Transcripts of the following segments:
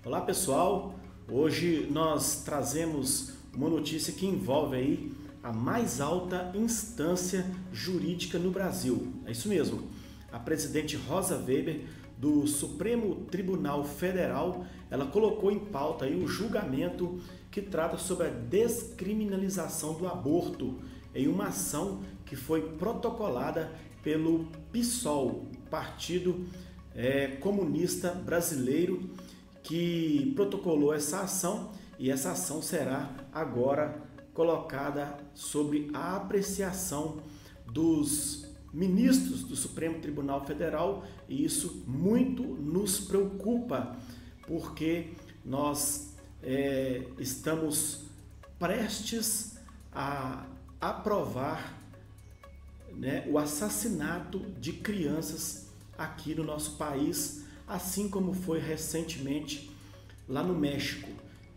Olá pessoal, hoje nós trazemos uma notícia que envolve aí a mais alta instância jurídica no Brasil. É isso mesmo, a presidente Rosa Weber do Supremo Tribunal Federal, ela colocou em pauta aí o julgamento que trata sobre a descriminalização do aborto em uma ação que foi protocolada pelo PSOL, Partido Comunista Brasileiro, que protocolou essa ação, e essa ação será agora colocada sobre a apreciação dos ministros do Supremo Tribunal Federal, e isso muito nos preocupa, porque nós estamos prestes a aprovar, o assassinato de crianças aqui no nosso país, assim como foi recentemente lá no México.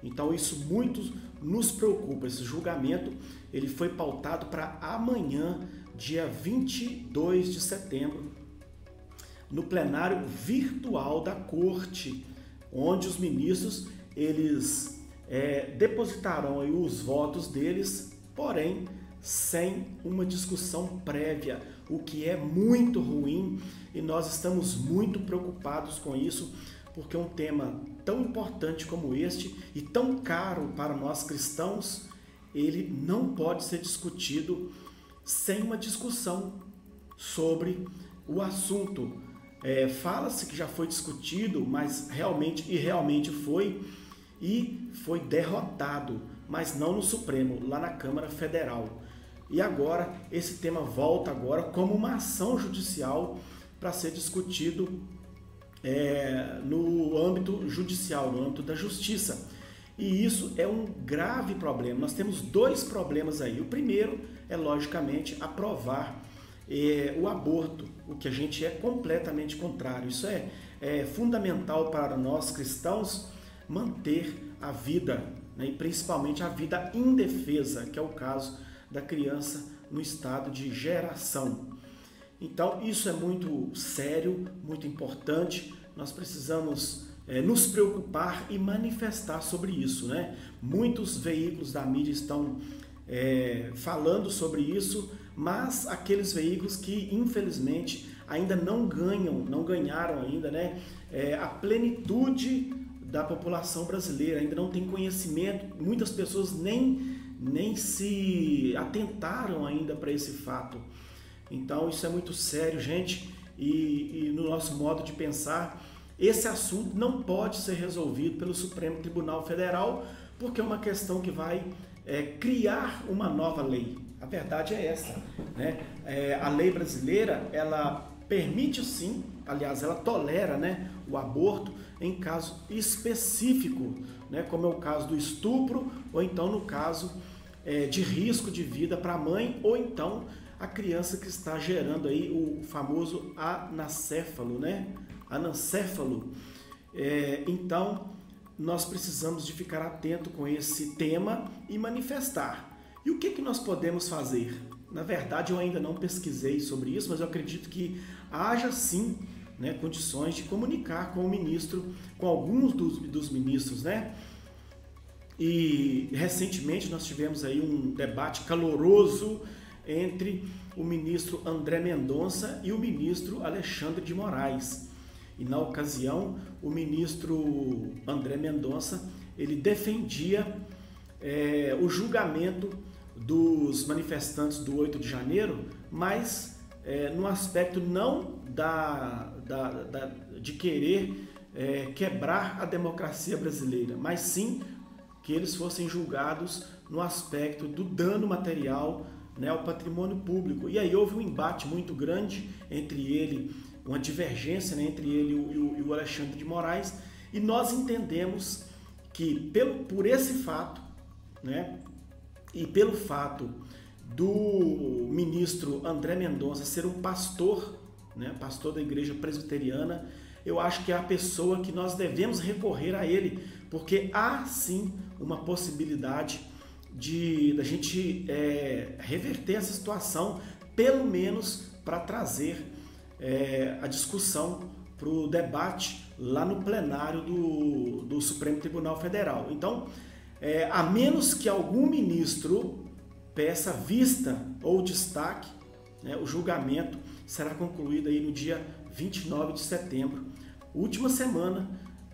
Então isso muito nos preocupa. Esse julgamento ele foi pautado para amanhã, dia 22 de setembro, no plenário virtual da Corte, onde os ministros eles depositarão aí os votos deles, porém sem uma discussão prévia, o que é muito ruim, e nós estamos muito preocupados com isso, porque um tema tão importante como este e tão caro para nós cristãos, ele não pode ser discutido sem uma discussão sobre o assunto. Fala-se que já foi discutido, mas realmente foi derrotado, mas não no Supremo, lá na Câmara Federal. E agora, esse tema volta agora como uma ação judicial para ser discutido no âmbito judicial, no âmbito da justiça. E isso é um grave problema. Nós temos dois problemas aí. O primeiro é, logicamente, aprovar o aborto, o que a gente é completamente contrário. Isso é fundamental para nós cristãos manter a vida, e principalmente a vida indefesa, que é o caso da criança no estado de geração. Então isso é muito sério, muito importante. Nós precisamos nos preocupar e manifestar sobre isso, Muitos veículos da mídia estão falando sobre isso, mas aqueles veículos que infelizmente ainda não ganharam ainda, a plenitude da população brasileira, ainda não tem conhecimento, muitas pessoas nem se atentaram ainda para esse fato. Então isso é muito sério, gente, e no nosso modo de pensar, esse assunto não pode ser resolvido pelo Supremo Tribunal Federal, porque é uma questão que vai criar uma nova lei. A verdade é essa, a lei brasileira, ela permite sim, aliás, ela tolera, o aborto em caso específico, como é o caso do estupro, ou então no caso de risco de vida para a mãe, ou então a criança que está gerando aí o famoso anencéfalo, Anencéfalo. Então, nós precisamos de ficar atento com esse tema e manifestar. E o que nós podemos fazer? Na verdade, eu ainda não pesquisei sobre isso, mas eu acredito que haja sim condições de comunicar com o ministro, com alguns dos ministros, E recentemente nós tivemos aí um debate caloroso entre o ministro André Mendonça e o ministro Alexandre de Moraes. E na ocasião, o ministro André Mendonça, ele defendia o julgamento dos manifestantes do 8 de janeiro, mas no aspecto não de querer quebrar a democracia brasileira, mas sim que eles fossem julgados no aspecto do dano material ao patrimônio público. E aí houve um embate muito grande entre ele, uma divergência entre ele e o Alexandre de Moraes, e nós entendemos que por esse fato, e pelo fato do ministro André Mendonça ser um pastor, pastor da igreja presbiteriana, eu acho que é a pessoa que nós devemos recorrer a ele, porque há sim uma possibilidade da gente reverter essa situação, pelo menos para trazer a discussão para o debate lá no plenário do Supremo Tribunal Federal. Então, a menos que algum ministro peça vista ou destaque, né, o julgamento será concluído aí no dia 29 de setembro, última semana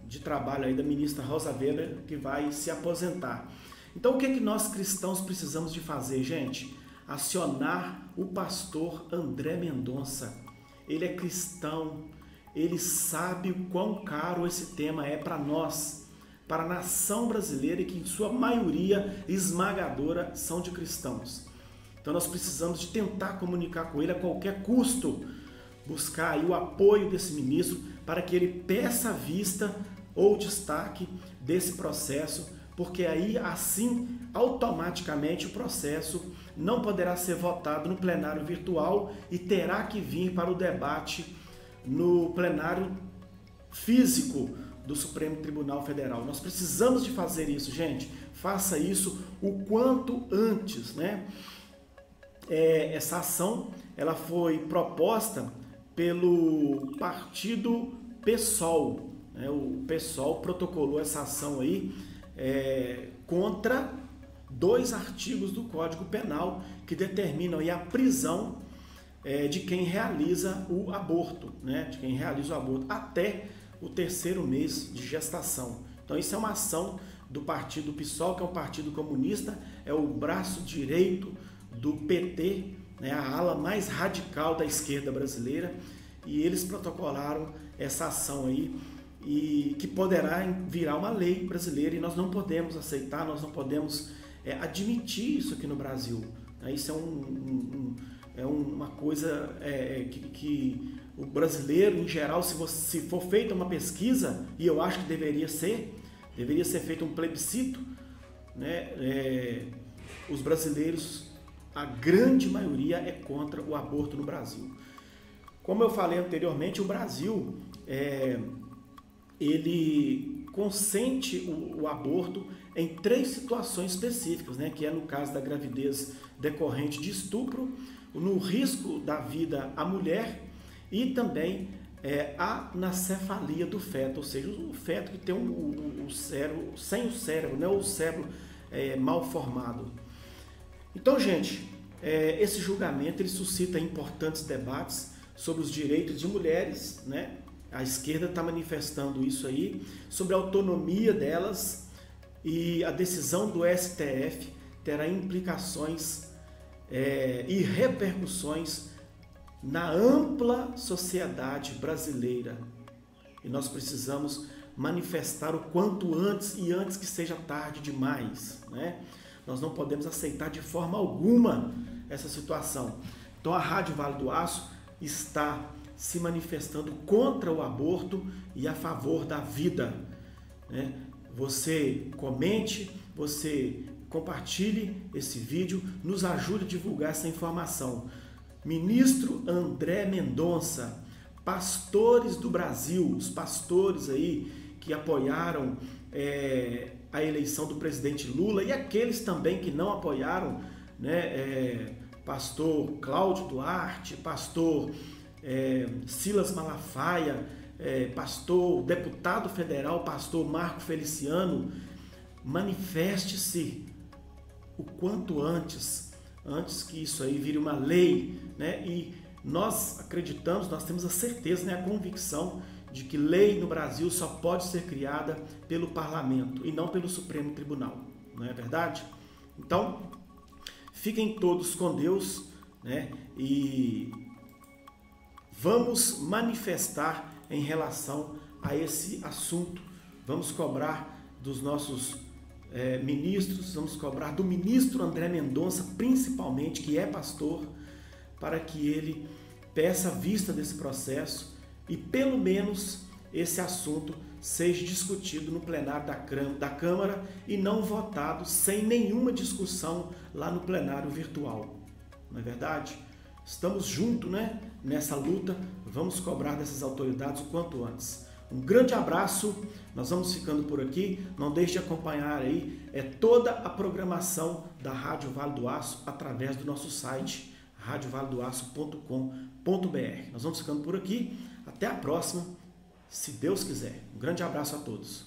de trabalho aí da ministra Rosa Weber, que vai se aposentar. Então, o que é que nós cristãos precisamos de fazer, gente? Acionar o pastor André Mendonça. Ele é cristão, ele sabe o quão caro esse tema é para nós, para a nação brasileira, e que em sua maioria esmagadora são de cristãos. Então nós precisamos de tentar comunicar com ele a qualquer custo, buscar aí o apoio desse ministro para que ele peça vista ou destaque desse processo, porque aí assim automaticamente o processo não poderá ser votado no plenário virtual e terá que vir para o debate no plenário físico do Supremo Tribunal Federal. Nós precisamos de fazer isso, gente. Faça isso o quanto antes, né? Essa ação ela foi proposta pelo partido PSOL, né? O PSOL protocolou essa ação aí contra 2 artigos do Código Penal que determinam aí a prisão de quem realiza o aborto, né? De quem realiza o aborto até o 3º mês de gestação. Então isso é uma ação do partido PSOL, que é um partido comunista, é o braço direito do PT, né? A ala mais radical da esquerda brasileira, e eles protocolaram essa ação aí, e que poderá virar uma lei brasileira, e nós não podemos aceitar, nós não podemos admitir isso aqui no Brasil. Isso é uma coisa que o brasileiro, em geral, se for feita uma pesquisa, e eu acho que deveria ser feito um plebiscito, né? Os brasileiros, a grande maioria é contra o aborto no Brasil. Como eu falei anteriormente, o Brasil ele consente o aborto em 3 situações específicas, né? Que é no caso da gravidez decorrente de estupro, no risco da vida à mulher e também a anencefalia do feto, ou seja, o feto que tem o cérebro sem o cérebro, né? O cérebro mal formado. Então, gente, esse julgamento ele suscita importantes debates sobre os direitos de mulheres, né? A esquerda está manifestando isso aí, sobre a autonomia delas, e a decisão do STF terá implicações e repercussões na ampla sociedade brasileira. E nós precisamos manifestar o quanto antes, e antes que seja tarde demais, né? Nós não podemos aceitar de forma alguma essa situação. Então a Rádio Vale do Aço está se manifestando contra o aborto e a favor da vida, né? Você comente, você compartilhe esse vídeo, nos ajude a divulgar essa informação. Ministro André Mendonça, pastores do Brasil, os pastores aí que apoiaram a eleição do presidente Lula, e aqueles também que não apoiaram, né? Pastor Cláudio Duarte, pastor Silas Malafaia, deputado federal, pastor Marco Feliciano, manifeste-se o quanto antes que isso aí vire uma lei, né? E nós acreditamos, nós temos a certeza, né, a convicção de que lei no Brasil só pode ser criada pelo parlamento e não pelo Supremo Tribunal, não é verdade? Então, fiquem todos com Deus, né? E vamos manifestar em relação a esse assunto. Vamos cobrar dos nossos ministros, vamos cobrar do ministro André Mendonça, principalmente, que é pastor, para que ele peça vista desse processo e pelo menos esse assunto seja discutido no plenário da Câmara e não votado sem nenhuma discussão lá no plenário virtual. Não é verdade? Estamos juntos, né, nessa luta, vamos cobrar dessas autoridades o quanto antes. Um grande abraço, nós vamos ficando por aqui, não deixe de acompanhar aí toda a programação da Rádio Vale do Aço através do nosso site radiovaledoaço.com.br. Nós vamos ficando por aqui, até a próxima se Deus quiser. Um grande abraço a todos.